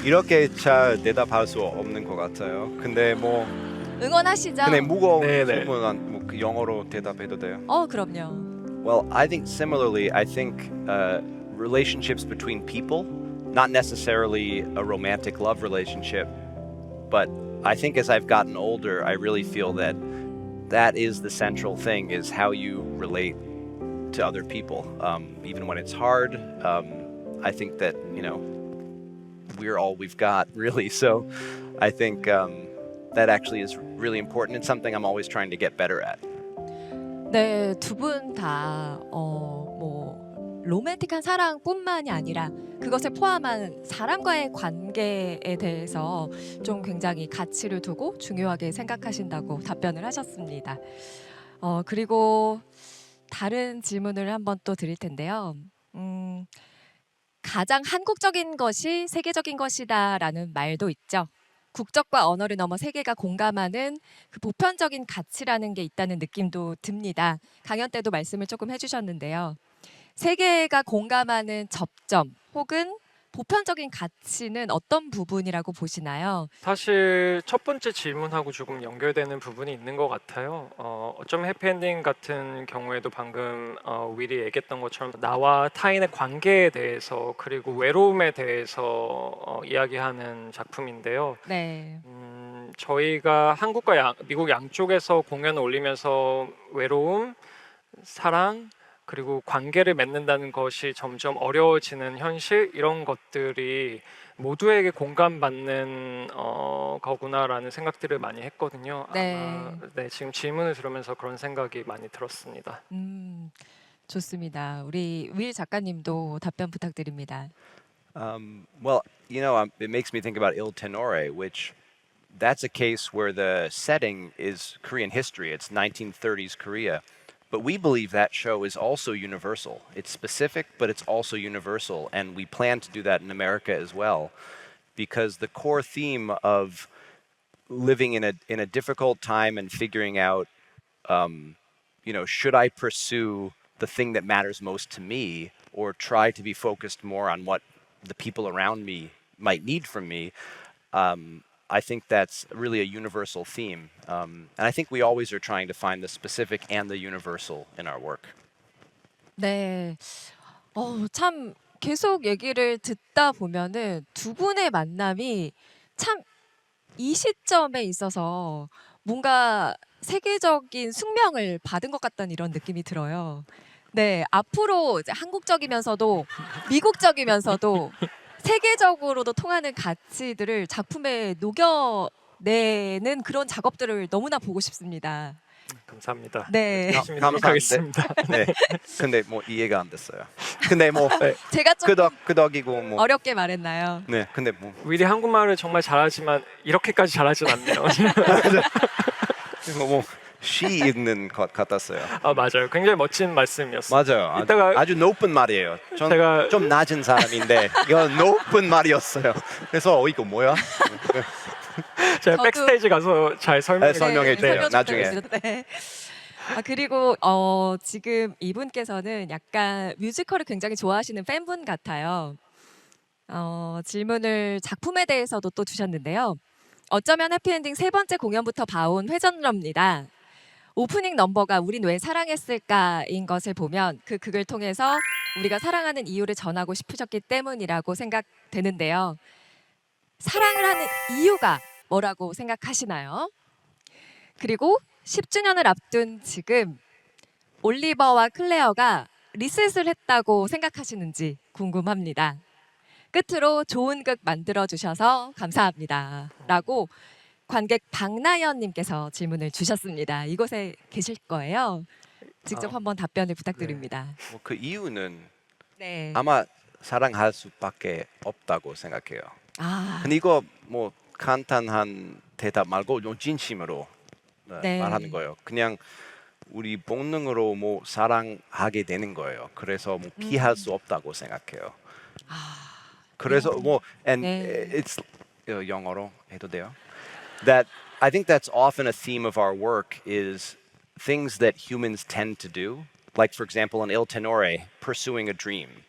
이렇게 잘 대답할 수 없는 것 같아요. 근데 뭐 응원하시죠? 근데 무거운 네네. 질문은 그 영어로 대답해도 돼요? 그럼요. Well, I think similarly, I think relationships between people, not necessarily a romantic love relationship, but I think as I've gotten older, I really feel that that is the central thing, is how you relate to other people. Even when it's hard, I think that, we're all we've got, really. So I think that actually is really important and something I'm always trying to get better at. 네, 두 분 다 로맨틱한 사랑뿐만이 아니라 그것을 포함한 사람과의 관계에 대해서 좀 굉장히 가치를 두고 중요하게 생각하신다고 답변을 하셨습니다. 그리고 다른 질문을 한번 또 드릴 텐데요. 가장 한국적인 것이 세계적인 것이다라는 말도 있죠. 국적과 언어를 넘어 세계가 공감하는 그 보편적인 가치라는 게 있다는 느낌도 듭니다. 강연 때도 말씀을 조금 해주셨는데요. 세계가 공감하는 접점 혹은 보편적인 가치는 어떤 부분이라고 보시나요? 사실 첫 번째 질문하고 조금 연결되는 부분이 있는 것 같아요. 어쩌면 해피엔딩 같은 경우에도 방금 윌이 얘기했던 것처럼 나와 타인의 관계에 대해서 그리고 외로움에 대해서 이야기하는 작품인데요. 네. 저희가 한국과 미국 양쪽에서 공연을 올리면서 외로움, 사랑, 그리고 관계를 맺는다는 것이 점점 어려워지는 현실, 이런 것들이 모두에게 공감받는 거구나라는 생각들을 많이 했거든요. 네. 지금 질문을 들으면서 그런 생각이 많이 들었습니다. 좋습니다. 우리 윌 작가님도 답변 부탁드립니다. Well, it makes me think about Il Tenore, which that's a case where the setting is Korean history. It's 1930s Korea. But we believe that show is also universal. It's specific, but it's also universal. And we plan to do that in America as well. Because the core theme of living in a difficult time and figuring out, should I pursue the thing that matters most to me or try to be focused more on what the people around me might need from me, I think that's really a universal theme. And I think we always are trying to find the specific and the universal in our work. 네. 참 계속 얘기를 듣다 보면은 두 분의 만남이 참 이 시점에 있어서 뭔가 세계적인 숙명을 받은 것 같다는 이런 느낌이 들어요. 네, 앞으로 이제 한국적이면서도 미국적이면서도 세계적으로도 통하는 가치들을 작품에 녹여내는 그런 작업들을 너무나 보고 싶습니다. 감사합니다. 네, 열심히 감사한데. 노력하겠습니다. 네. 근데 뭐 이해가 안 됐어요. 근데 뭐 제가 좀 끄덕이고 뭐. 어렵게 말했나요? 네. 근데 뭐 윌이 한국말을 정말 잘하지만 이렇게까지 잘하진 않네요. 시 읽는 것 같았어요. 아 맞아요. 굉장히 멋진 말씀이었어요. 맞아요. 이따가- 아주 높은 말이에요. 전 제가- 좀 낮은 사람인데 이건 높은 말이었어요. 그래서 이거 뭐야? 제가 저도- 백스테이지 가서 잘 설명해 네, 설명해 드릴게요. 주세요. 나중에. 네. 아, 그리고 지금 이분께서는 약간 뮤지컬을 굉장히 좋아하시는 팬분 같아요. 질문을 작품에 대해서도 또 주셨는데요. 어쩌면 해피엔딩 세 번째 공연부터 봐온 회전러입니다. 오프닝 넘버가 우린 왜 사랑했을까인 것을 보면 그 극을 통해서 우리가 사랑하는 이유를 전하고 싶으셨기 때문이라고 생각되는데요. 사랑을 하는 이유가 뭐라고 생각하시나요? 그리고 10주년을 앞둔 지금 올리버와 클레어가 리셋을 했다고 생각하시는지 궁금합니다. 끝으로 좋은 극 만들어 주셔서 감사합니다. 라고 관객 박나연님께서 질문을 주셨습니다. 이곳에 계실 거예요. 직접 한번 답변을 부탁드립니다. 뭐 그 이유는 네. 아마 사랑할 수밖에 없다고 생각해요. 아, 근데 이거 뭐 간단한 대답 말고 좀 진심으로 네. 말하는 거예요. 그냥 우리 본능으로 뭐 사랑하게 되는 거예요. 그래서 뭐 피할 수 없다고 생각해요. 그래서 뭐 and 네. it's 영어로 해도 돼요. That I think that's often a theme of our work is things that humans tend to do. Like for example in Il Tenore, pursuing a dream.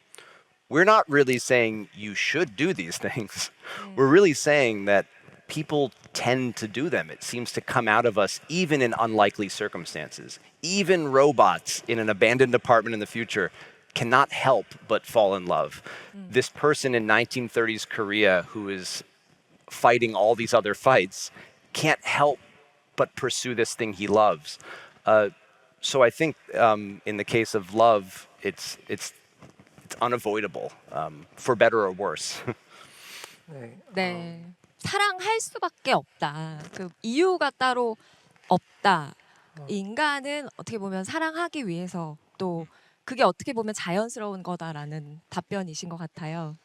We're not really saying you should do these things. We're really saying that people tend to do them. It seems to come out of us even in unlikely circumstances. Even robots in an abandoned apartment in the future cannot help but fall in love. This person in 1930s Korea who is fighting all these other fights can't help but pursue this thing he loves. So I think in the case of love, it's unavoidable, for better or worse. 네. 네. 사랑할 수밖에 없다. 그 이유가 따로 없다. 인간은 어떻게 보면 사랑하기 위해서 또 그게 어떻게 보면 자연스러운 거다라는 답변이신 것 같아요.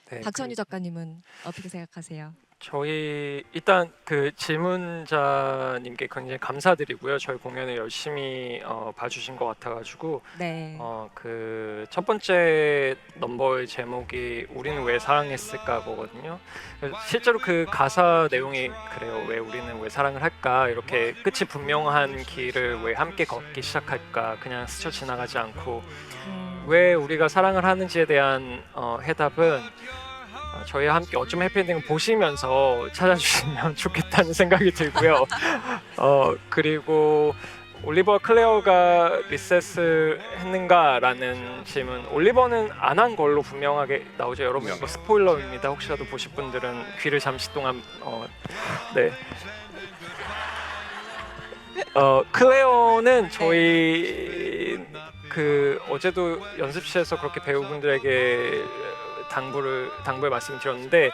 네, 박천희 작가님은 어떻게 생각하세요? 저희 일단 그 질문자님께 굉장히 감사드리고요. 저희 공연을 열심히 봐주신 것 같아가지고 네. 그 첫 번째 넘버의 제목이 우리는 왜 사랑했을까 거거든요. 실제로 그 가사 내용이 그래요. 왜 우리는 왜 사랑을 할까? 이렇게 끝이 분명한 길을 왜 함께 걷기 시작할까? 그냥 스쳐 지나가지 않고 왜 우리가 사랑을 하는지에 대한 해답은 저희와 함께 어쩜 해피엔딩을 보시면서 찾아주시면 좋겠다는 생각이 들고요. 그리고 올리버 클레어가 리셋을 했는가라는 질문. 올리버는 안 한 걸로 분명하게 나오죠. 여러분 이거 스포일러입니다. 혹시라도 보실 분들은 귀를 잠시 동안 네. 클레어는 저희 그 어제도 연습실에서 그렇게 배우분들에게 당부의 말씀을 드렸는데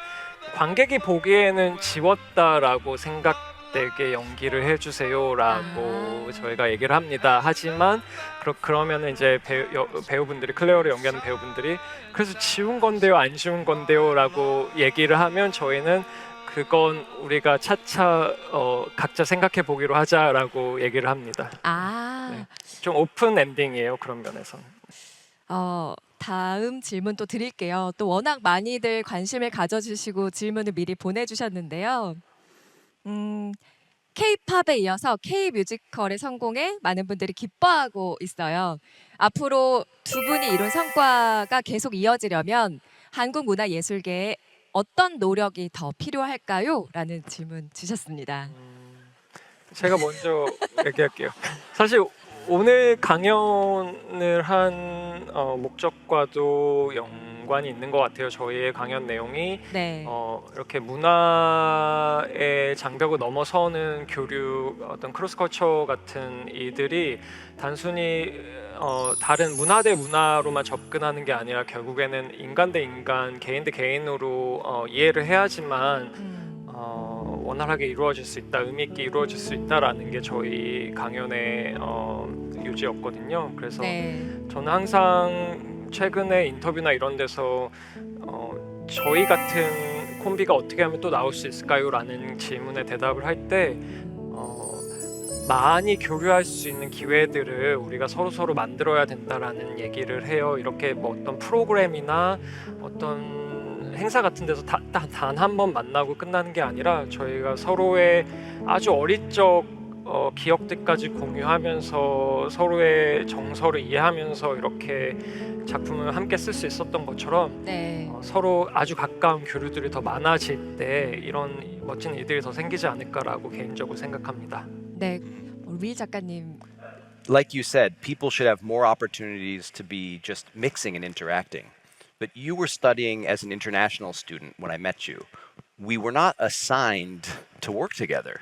관객이 보기에는 지웠다라고 생각되게 연기를 해주세요라고 저희가 얘기를 합니다. 하지만 그러면은 이제 배우분들이 클레어를 연기하는 배우분들이 그래서 지운 건데요, 안 지운 건데요라고 얘기를 하면 저희는 그건 우리가 차차 각자 생각해 보기로 하자라고 얘기를 합니다. 아, 네. 좀 오픈 엔딩이에요 그런 면에서는. 다음 질문 또 드릴게요. 또 워낙 많이들 관심을 가져주시고 질문을 미리 보내주셨는데요. K-팝에 이어서 K-뮤지컬의 성공에 많은 분들이 기뻐하고 있어요. 앞으로 두 분이 이룬 성과가 계속 이어지려면 한국 문화예술계에 어떤 노력이 더 필요할까요? 라는 질문 주셨습니다. 제가 먼저 얘기할게요. 사실 오늘 강연을 한 목적과도 연관이 있는 것 같아요. 저희의 강연 내용이 네. 이렇게 문화의 장벽을 넘어서는 교류, 어떤 크로스컬처 같은 이들이 단순히 다른 문화 대 문화로만 접근하는 게 아니라 결국에는 인간 대 인간, 개인 대 개인으로 이해를 해야지만 원활하게 이루어질 수 있다, 의미 있게 이루어질 수 있다라는 게 저희 강연의 요지였거든요. 그래서 네. 저는 항상 최근에 인터뷰나 이런 데서 저희 같은 콤비가 어떻게 하면 또 나올 수 있을까요? 라는 질문에 대답을 할 때 많이 교류할 수 있는 기회들을 우리가 서로 만들어야 된다라는 얘기를 해요. 이렇게 뭐 어떤 프로그램이나 어떤 행사 같은 데서 단 한 번 만나고 끝나는 게 아니라 저희가 서로의 아주 어릴 적 기억들까지 공유하면서 서로의 정서를 이해하면서 이렇게 작품을 함께 쓸 수 있었던 것처럼 네. 서로 아주 가까운 교류들이 더 많아질 때 이런 멋진 일들이 더 생기지 않을까라고 개인적으로 생각합니다. 네. 우리 작가님. Like you said, people should have more opportunities to be just mixing and interacting. But you were studying as an international student when I met you. We were not assigned to work together.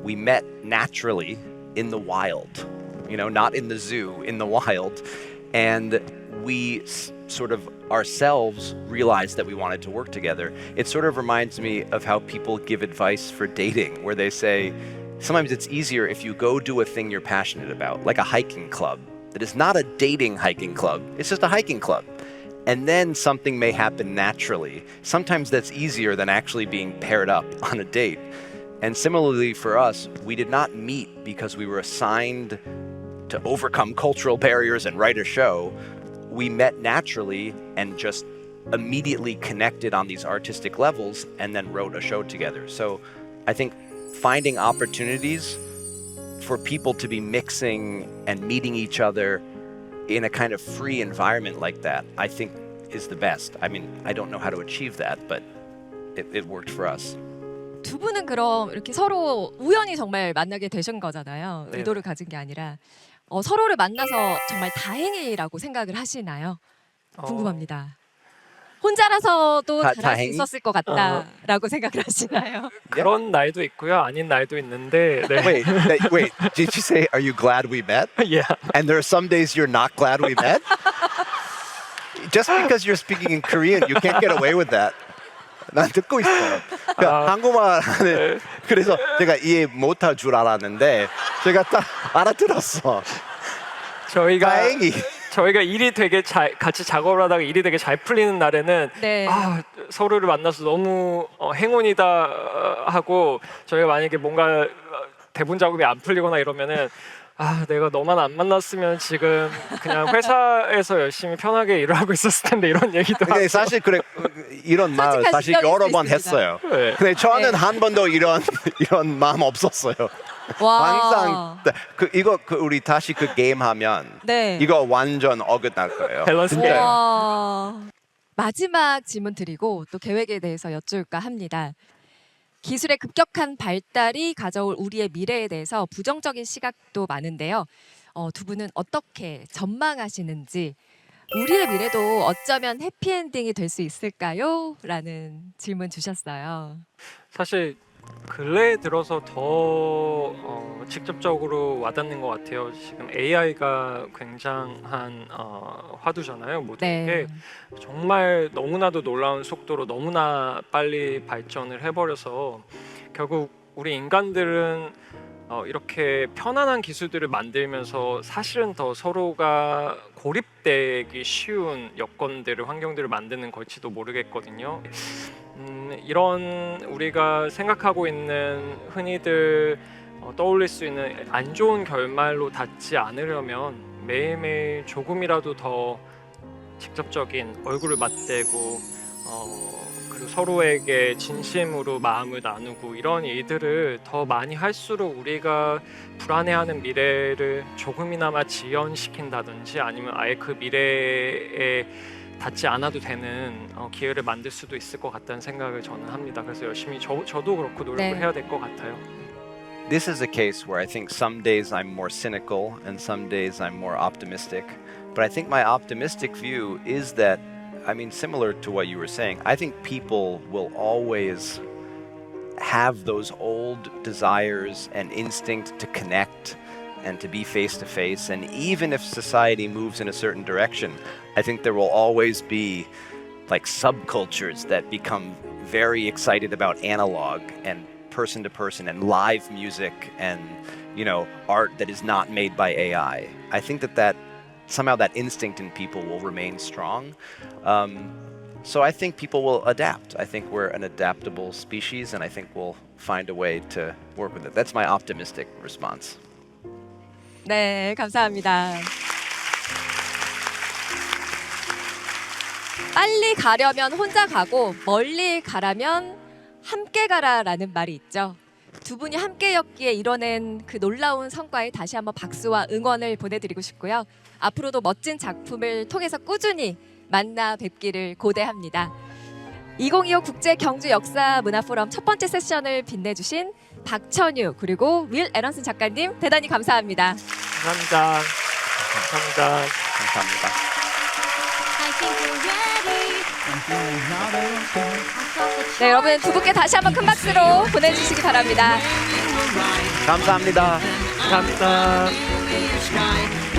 We met naturally in the wild, not in the zoo, in the wild. And we sort of ourselves realized that we wanted to work together. It sort of reminds me of how people give advice for dating, where they say, sometimes it's easier if you go do a thing you're passionate about, like a hiking club, that is not a dating hiking club, it's just a hiking club. And then something may happen naturally. Sometimes that's easier than actually being paired up on a date. And similarly for us, we did not meet because we were assigned to overcome cultural barriers and write a show. We met naturally and just immediately connected on these artistic levels and then wrote a show together. So I think finding opportunities for people to be mixing and meeting each other in a kind of free environment like that, I think is the best. I mean, I don't know how to achieve that, but it worked for us. 두 분은 그럼 이렇게 서로 우연히 정말 만나게 되신 거잖아요. 네. 의도를 가진 게 아니라 서로를 만나서 정말 다행이라고 생각을 하시나요? 궁금합니다. 혼자라서도 잘할 수 다행히? 있었을 것 같다라고 생각을 하시나요? 그런 날도 있고요, 아닌 날도 있는데. 네. Wait, did you say, are you glad we met? Yeah. And there are some days you're not glad we met? Just because you're speaking in Korean, you can't get away with that. 난 듣고 있어요. 그러니까 한국말 하는 그래서 제가 이해 못할 줄 알았는데 제가 딱 알아들었어. 저희가 일이 되게 같이 작업을 하다가 일이 되게 잘 풀리는 날에는 네. 서로를 만나서 너무 행운이다 하고, 저희가 만약에 뭔가 대본 작업이 안 풀리거나 이러면은 내가 너만 안 만났으면 지금 그냥 회사에서 열심히 편하게 일을 하고 있었을 텐데, 이런 얘기도 하고. 사실 그래 이런 말 솔직한 사실 심정일 여러 수 번 있습니다. 했어요. 네. 근데 저는 네. 한 번도 이런 마음 없었어요. 와. 항상 우리 다시 그 게임 하면 네. 이거 완전 어긋날 거예요. 밸런스 진짜요. 게임. 와. 마지막 질문 드리고 또 계획에 대해서 여쭐까 합니다. 기술의 급격한 발달이 가져올 우리의 미래에 대해서 부정적인 시각도 많은데요. 두 분은 어떻게 전망하시는지, 우리의 미래도 어쩌면 해피엔딩이 될 수 있을까요? 라는 질문 주셨어요. 사실 근래에 들어서 더 직접적으로 와닿는 것 같아요. 지금 AI가 굉장한 화두잖아요. 모든 네. 게 정말 너무나도 놀라운 속도로 너무나 빨리 발전을 해버려서 결국 우리 인간들은 이렇게 편안한 기술들을 만들면서 사실은 더 서로가 고립되기 쉬운 여건들을, 환경들을 만드는 걸지도 모르겠거든요. 이런 우리가 생각하고 있는 흔히들 떠올릴 수 있는 안 좋은 결말로 닿지 않으려면 매일매일 조금이라도 더 직접적인 얼굴을 맞대고 그리고 서로에게 진심으로 마음을 나누고 이런 일들을 더 많이 할수록 우리가 불안해하는 미래를 조금이나마 지연시킨다든지 아니면 아예 그 미래에 닿지 않아도 되는 기회를 만들 수도 있을 것 같다는 생각을 저는 합니다. 그래서 열심히 저도 그렇고 노력을 네. 해야 될 것 같아요. This is a case where I think some days I'm more cynical and some days I'm more optimistic. But I think my optimistic view is that I mean, similar to what you were saying, I think people will always have those old desires and instinct to connect and to be face to face. And even if society moves in a certain direction, I think there will always be like subcultures that become very excited about analog and person to person and live music and, you know, art that is not made by AI. I think that somehow that instinct in people will remain strong. So I think people will adapt. I think we're an adaptable species, and I think we'll find a way to work with it. That's my optimistic response. 네, 감사합니다. 빨리 가려면 혼자 가고 멀리 가라면 함께 가라라는 말이 있죠. 두 분이 함께였기에 이뤄낸 그 놀라운 성과에 다시 한번 박수와 응원을 보내드리고 싶고요. 앞으로도 멋진 작품을 통해서 꾸준히 만나 뵙기를 고대합니다. 2025 국제 경주 역사 문화 포럼 첫 번째 세션을 빛내주신 박천유 그리고 윌 에런슨 작가님 대단히 감사합니다. 감사합니다. 감사합니다. 감사합니다. I think we're ready. 네, 여러분 두 분께 다시 한번 큰 박수로 보내주시기 바랍니다. 감사합니다. 감사합니다. Sky.